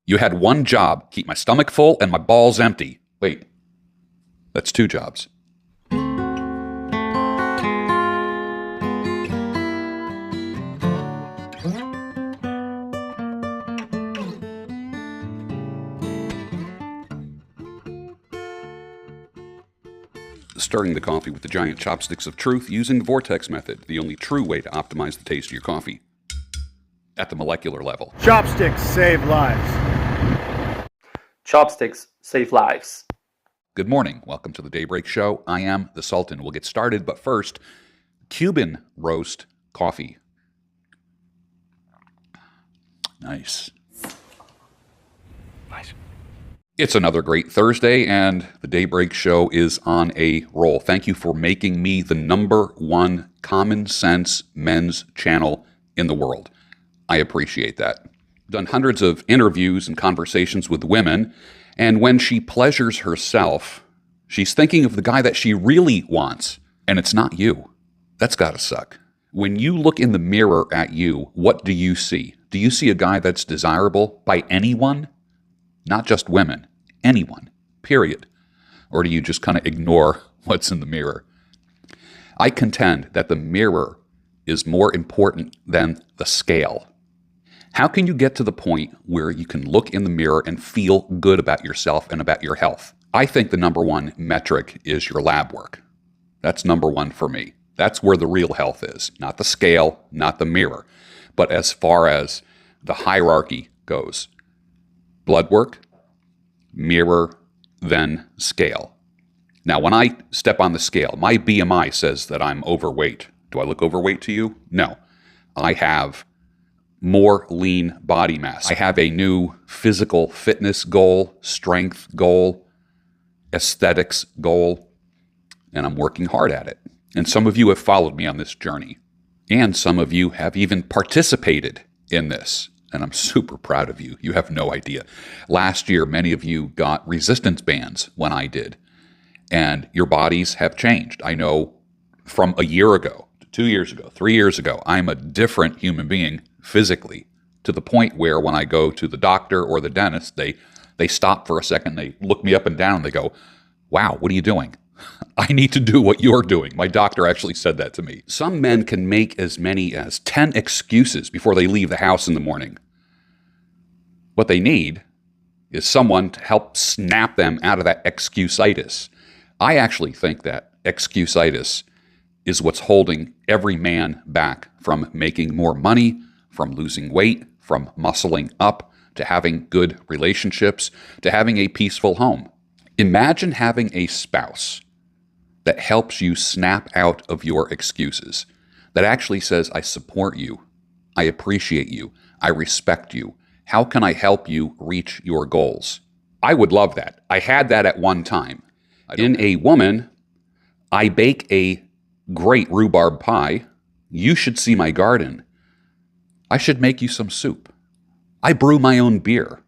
You had one job, keep my stomach full and my balls empty. Wait, that's two jobs. Stirring the coffee with the giant chopsticks of truth using the vortex method, the only true way to optimize the taste of your coffee. At the molecular level. Chopsticks save lives. Chopsticks save lives. Good morning. Welcome to the Daybreak Show. I am the Sultan. We'll get started, but first, Cuban roast coffee. Nice. Nice. It's another great Thursday, and the Daybreak Show is on a roll. Thank you for making me the #1 common sense men's channel in the world. I appreciate that. I've done hundreds of interviews and conversations with women, and when she pleasures herself, she's thinking of the guy that she really wants, and it's not you. That's gotta suck. When you look in the mirror at you, what do you see? Do you see a guy that's desirable by anyone? Not just women, anyone, period. Or do you just kind of ignore what's in the mirror? I contend that the mirror is more important than the scale. How can you get to the point where you can look in the mirror and feel good about yourself and about your health? I think the #1 metric is your lab work. That's #1 for me. That's where the real health is, not the scale, not the mirror. But as far as the hierarchy goes, blood work, mirror, then scale. Now, when I step on the scale, my BMI says that I'm overweight. Do I look overweight to you? No. I have more lean body mass. I have a new physical fitness goal, strength goal, aesthetics goal, and I'm working hard at it. And some of you have followed me on this journey, and some of you have even participated in this. And I'm super proud of you. You have no idea. Last year, many of you got resistance bands when I did. And your bodies have changed. I know from a year ago, 2 years ago, 3 years ago, I'm a different human being physically, to the point where when I go to the doctor or the dentist, they stop for a second, they look me up and down, and they go, wow, what are you doing? I need to do what you're doing. My doctor actually said that to me. Some men can make as many as 10 excuses before they leave the house in the morning. What they need is someone to help snap them out of that excuseitis. I actually think that excuseitis is what's holding every man back from making more money, from losing weight, from muscling up, to having good relationships, to having a peaceful home. Imagine having a spouse that helps you snap out of your excuses, that actually says, I support you, I appreciate you, I respect you. How can I help you reach your goals? I would love that. I had that at one time. In a woman, I bake a great rhubarb pie. You should see my garden. I should make you some soup. I brew my own beer.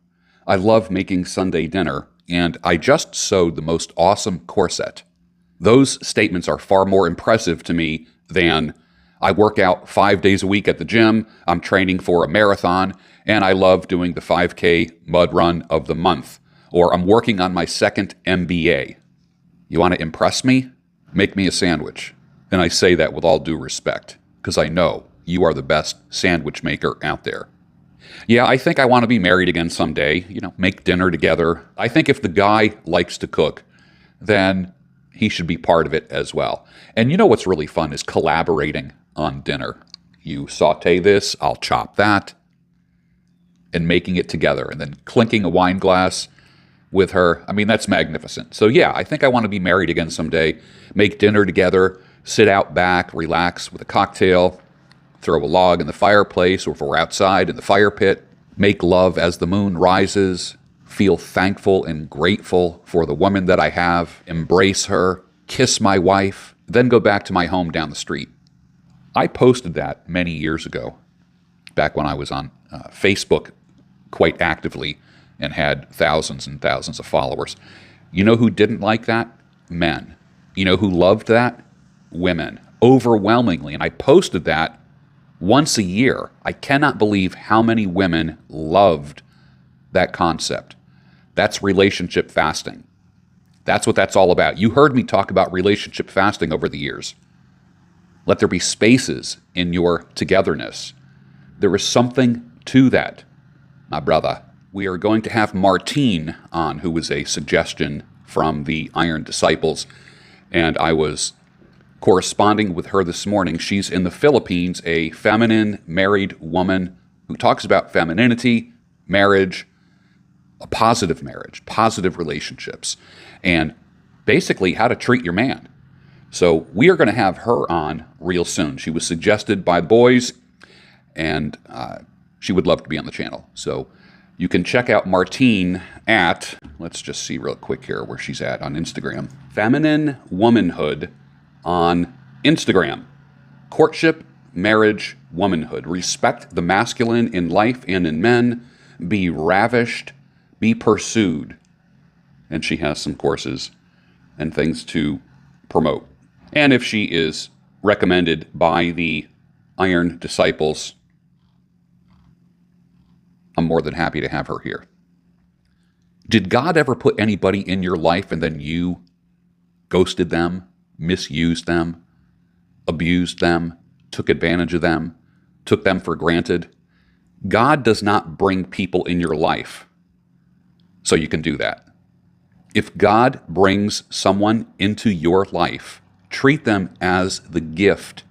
I love making Sunday dinner, and I just sewed the most awesome corset. Those statements are far more impressive to me than I work out 5 days a week at the gym, I'm training for a marathon, and I love doing the 5K mud run of the month, or I'm working on my second MBA. You want to impress me? Make me a sandwich. And I say that with all due respect, because I know you are the best sandwich maker out there. Yeah, I think I want to be married again someday, make dinner together. I think if the guy likes to cook, then he should be part of it as well. And you know what's really fun is collaborating on dinner. You saute this, I'll chop that, and making it together, and then clinking a wine glass with her. I mean, that's magnificent. So yeah, I think I want to be married again someday, make dinner together, sit out back, relax with a cocktail, throw a log in the fireplace, or if we're outside in the fire pit, make love as the moon rises, feel thankful and grateful for the woman that I have, embrace her, kiss my wife, then go back to my home down the street. I posted that many years ago, back when I was on Facebook quite actively and had thousands and thousands of followers. You know who didn't like that? Men. You know who loved that? Women. Overwhelmingly. And I posted that once a year. I cannot believe how many women loved that concept. That's relationship fasting. That's what that's all about. You heard me talk about relationship fasting over the years. Let there be spaces in your togetherness. There is something to that, my brother. We are going to have Martine on, who was a suggestion from the Iron Disciples, and I was corresponding with her this morning. She's in the Philippines, a feminine married woman who talks about femininity, marriage, a positive marriage, positive relationships, and basically how to treat your man. So we are going to have her on real soon. She was suggested by boys, and she would love to be on the channel. So you can check out Martine at, let's just see real quick here where she's at on Instagram. Feminine Womanhood on Instagram. Courtship, marriage, womanhood. Respect the masculine in life and in men. Be ravished, be pursued. And she has some courses and things to promote. And if she is recommended by the Iron Disciples, I'm more than happy to have her here. Did God ever put anybody in your life and then you ghosted them, misused them, abused them, took advantage of them, took them for granted? God does not bring people in your life so you can do that. If God brings someone into your life, treat them as the gift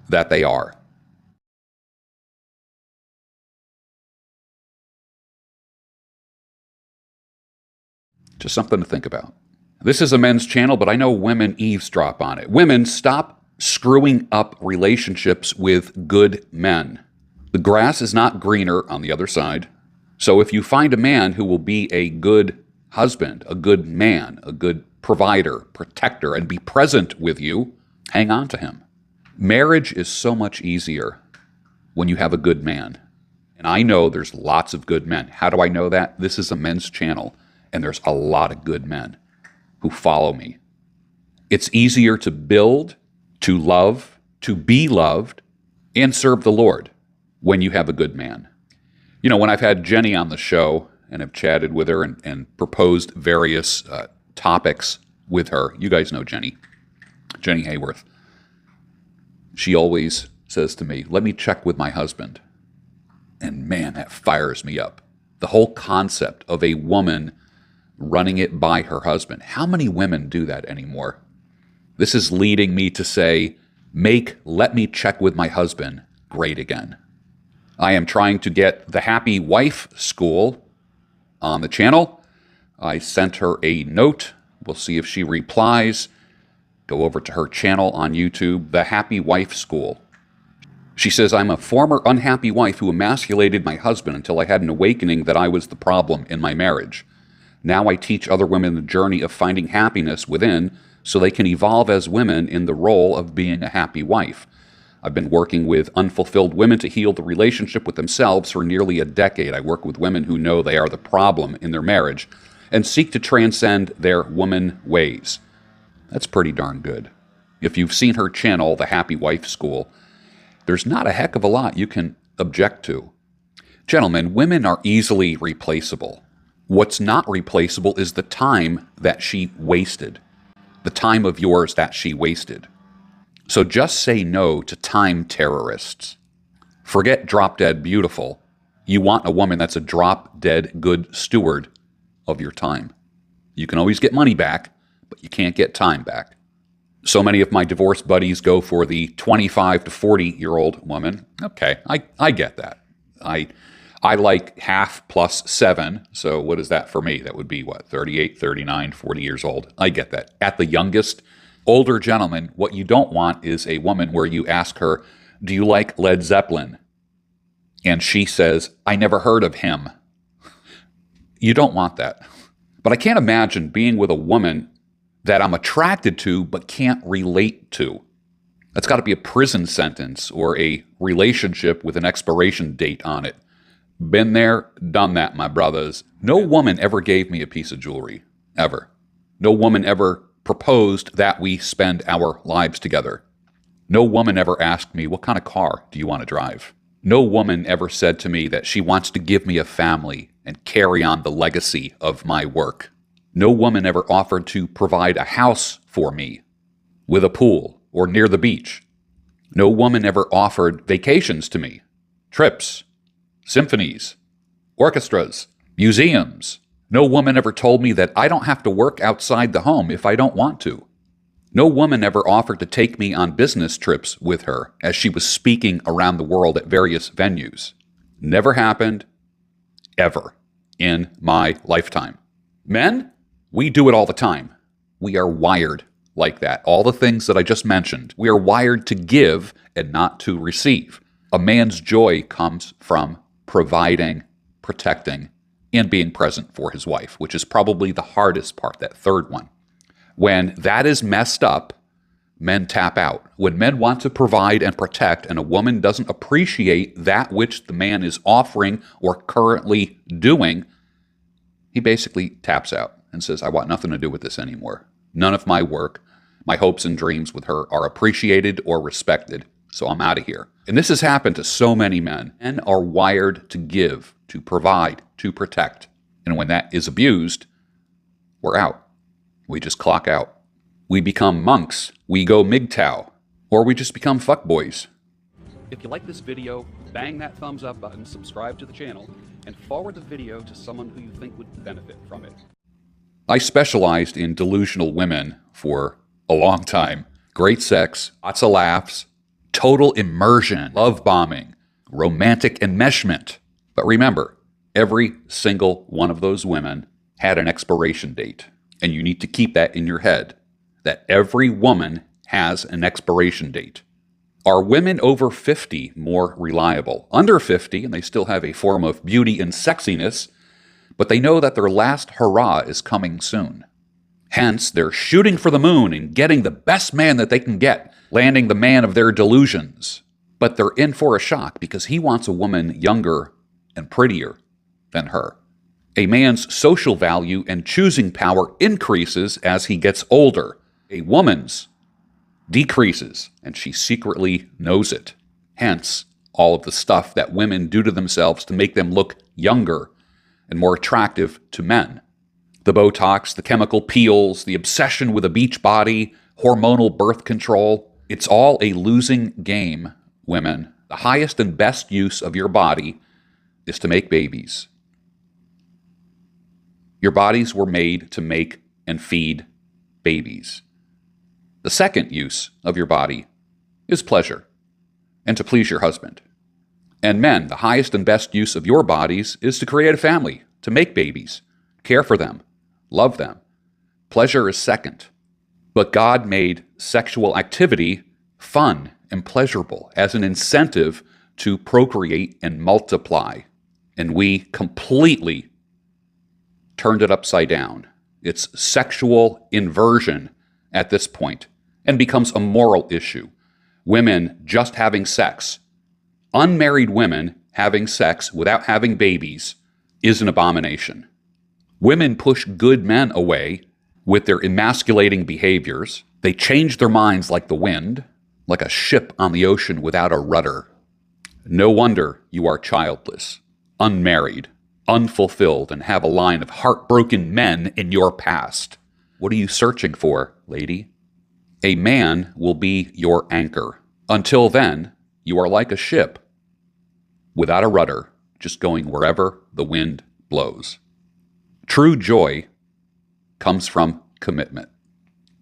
that they are. Just something to think about. This is a men's channel, but I know women eavesdrop on it. Women, stop screwing up relationships with good men. The grass is not greener on the other side. So if you find a man who will be a good husband, a good man, a good provider, protector, and be present with you, hang on to him. Marriage is so much easier when you have a good man. And I know there's lots of good men. How do I know that? This is a men's channel, and there's a lot of good men who follow me. It's easier to build, to love, to be loved, and serve the Lord when you have a good man. You know, when I've had Jenny on the show and have chatted with her and proposed various topics with her, you guys know Jenny Hayworth. She always says to me, let me check with my husband. And man, that fires me up. The whole concept of a woman running it by her husband. How many women do that anymore? This is leading me to say, let me check with my husband great again. I am trying to get the Happy Wife School on the channel. I sent her a note. We'll see if she replies. Go over to her channel on YouTube, The Happy Wife School. She says, I'm a former unhappy wife who emasculated my husband until I had an awakening that I was the problem in my marriage. Now I teach other women the journey of finding happiness within so they can evolve as women in the role of being a happy wife. I've been working with unfulfilled women to heal the relationship with themselves for nearly a decade. I work with women who know they are the problem in their marriage and seek to transcend their woman ways. That's pretty darn good. If you've seen her channel, The Happy Wife School, there's not a heck of a lot you can object to. Gentlemen, women are easily replaceable. What's not replaceable is the time that she wasted. The time of yours that she wasted. So just say no to time terrorists. Forget drop dead beautiful. You want a woman that's a drop dead good steward of your time. You can always get money back, but you can't get time back. So many of my divorce buddies go for the 25 to 40-year-old woman. Okay, I get that. I like half plus 7, so what is that for me? That would be, 38, 39, 40 years old. I get that. At the youngest, older gentleman, what you don't want is a woman where you ask her, do you like Led Zeppelin? And she says, I never heard of him. You don't want that. But I can't imagine being with a woman that I'm attracted to but can't relate to. That's got to be a prison sentence or a relationship with an expiration date on it. Been there, done that, my brothers. No woman ever gave me a piece of jewelry, ever. No woman ever proposed that we spend our lives together. No woman ever asked me, what kind of car do you want to drive? No woman ever said to me that she wants to give me a family and carry on the legacy of my work. No woman ever offered to provide a house for me with a pool or near the beach. No woman ever offered vacations to me, trips, symphonies, orchestras, museums. No woman ever told me that I don't have to work outside the home if I don't want to. No woman ever offered to take me on business trips with her as she was speaking around the world at various venues. Never happened, ever, in my lifetime. Men, we do it all the time. We are wired like that. All the things that I just mentioned, we are wired to give and not to receive. A man's joy comes from providing, protecting, and being present for his wife, which is probably the hardest part, that third one. When that is messed up, men tap out. When men want to provide and protect and a woman doesn't appreciate that which the man is offering or currently doing, he basically taps out and says, I want nothing to do with this anymore. None of my work, my hopes and dreams with her are appreciated or respected, so I'm out of here. And this has happened to so many men. Men are wired to give, to provide, to protect. And when that is abused, we're out. We just clock out. We become monks. We go MGTOW. Or we just become fuckboys. If you like this video, bang that thumbs up button, subscribe to the channel, and forward the video to someone who you think would benefit from it. I specialized in delusional women for a long time. Great sex, lots of laughs, total immersion, love bombing, romantic enmeshment. But remember, every single one of those women had an expiration date. And you need to keep that in your head, that every woman has an expiration date. Are women over 50 more reliable? Under 50, and they still have a form of beauty and sexiness, but they know that their last hurrah is coming soon. Hence, they're shooting for the moon and getting the best man that they can get, landing the man of their delusions. But they're in for a shock because he wants a woman younger and prettier than her. A man's social value and choosing power increases as he gets older. A woman's decreases, and she secretly knows it. Hence, all of the stuff that women do to themselves to make them look younger and more attractive to men. The Botox, the chemical peels, the obsession with a beach body, hormonal birth control. It's all a losing game, women. The highest and best use of your body is to make babies. Your bodies were made to make and feed babies. The second use of your body is pleasure and to please your husband. And men, the highest and best use of your bodies is to create a family, to make babies, care for them, love them. Pleasure is second. But God made sexual activity fun and pleasurable as an incentive to procreate and multiply. And we completely turned it upside down. It's sexual inversion at this point and becomes a moral issue. Women just having sex, unmarried women having sex without having babies is an abomination. Women push good men away with their emasculating behaviors. They change their minds like the wind, like a ship on the ocean without a rudder. No wonder you are childless, unmarried, unfulfilled, and have a line of heartbroken men in your past. What are you searching for, lady? A man will be your anchor. Until then, you are like a ship without a rudder, just going wherever the wind blows. True joy comes from commitment.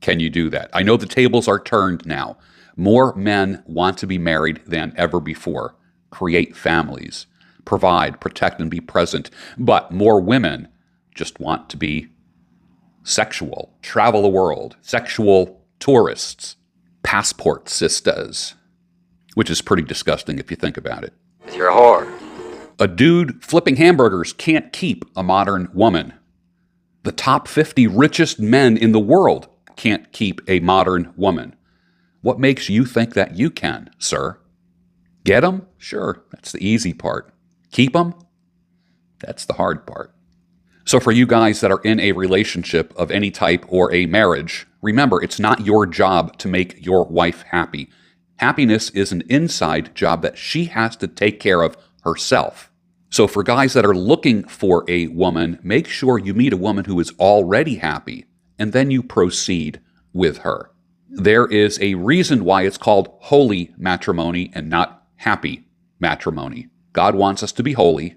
Can you do that? I know the tables are turned now. More men want to be married than ever before, create families, provide, protect, and be present. But more women just want to be sexual, travel the world, sexual tourists, passport sisters, which is pretty disgusting if you think about it. You're a whore. A dude flipping hamburgers can't keep a modern woman. The top 50 richest men in the world can't keep a modern woman. What makes you think that you can, sir? Get them? Sure, that's the easy part. Keep them? That's the hard part. So for you guys that are in a relationship of any type or a marriage, remember, it's not your job to make your wife happy. Happiness is an inside job that she has to take care of herself. So for guys that are looking for a woman, make sure you meet a woman who is already happy, and then you proceed with her. There is a reason why it's called holy matrimony and not happy matrimony. God wants us to be holy.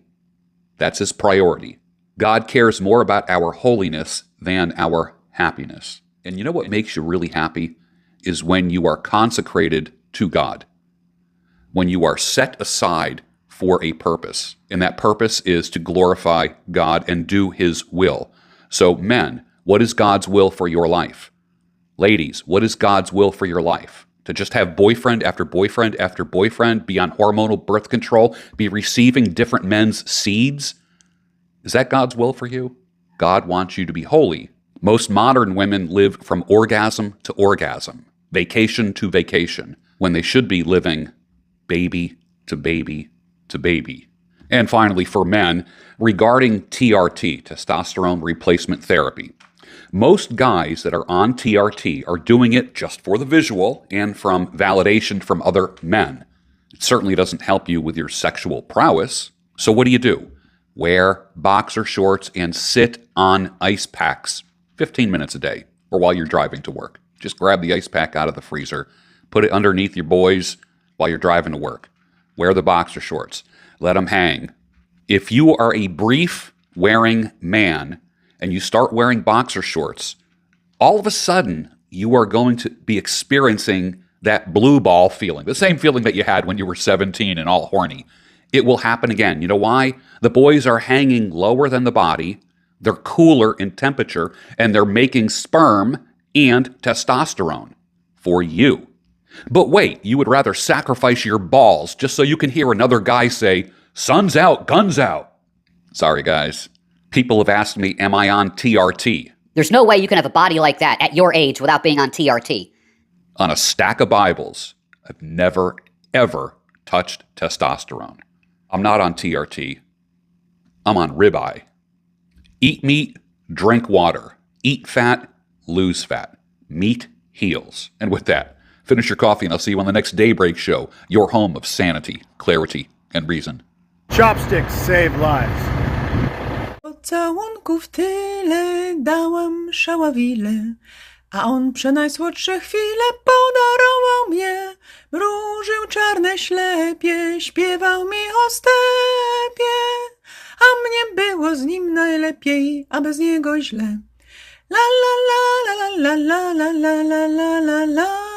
That's his priority. God cares more about our holiness than our happiness. And you know what makes you really happy is when you are consecrated to God, when you are set aside for a purpose, and that purpose is to glorify God and do his will. So men, what is God's will for your life? Ladies, what is God's will for your life? To just have boyfriend after boyfriend after boyfriend, be on hormonal birth control, be receiving different men's seeds? Is that God's will for you? God wants you to be holy. Most modern women live from orgasm to orgasm, vacation to vacation, when they should be living baby to baby to baby. And finally, for men, regarding TRT, testosterone replacement therapy, most guys that are on TRT are doing it just for the visual and from validation from other men. It certainly doesn't help you with your sexual prowess. So what do? Wear boxer shorts and sit on ice packs 15 minutes a day or while you're driving to work. Just grab the ice pack out of the freezer, put it underneath your boys while you're driving to work. Wear the boxer shorts. Let them hang. If you are a brief-wearing man and you start wearing boxer shorts, all of a sudden you are going to be experiencing that blue ball feeling, the same feeling that you had when you were 17 and all horny. It will happen again. You know why? The boys are hanging lower than the body, they're cooler in temperature, and they're making sperm and testosterone for you. But wait, you would rather sacrifice your balls just so you can hear another guy say, "Sun's out, guns out." Sorry, guys. People have asked me, am I on TRT? There's no way you can have a body like that at your age without being on TRT. On a stack of Bibles, I've never, ever touched testosterone. I'm not on TRT. I'm on ribeye. Eat meat, drink water. Eat fat, lose fat. Meat heals. And with that, finish your coffee and I'll see you on the next Daybreak Show, your home of sanity, clarity, and reason. Chopsticks save lives. Pocałunków tyle dałam szaławile, a on przenajsłodsze chwile podarował mnie. Mrużył czarne ślepie, śpiewał mi o stepie, a mnie było z nim najlepiej, a bez niego źle. La la la la la la la la la la la la.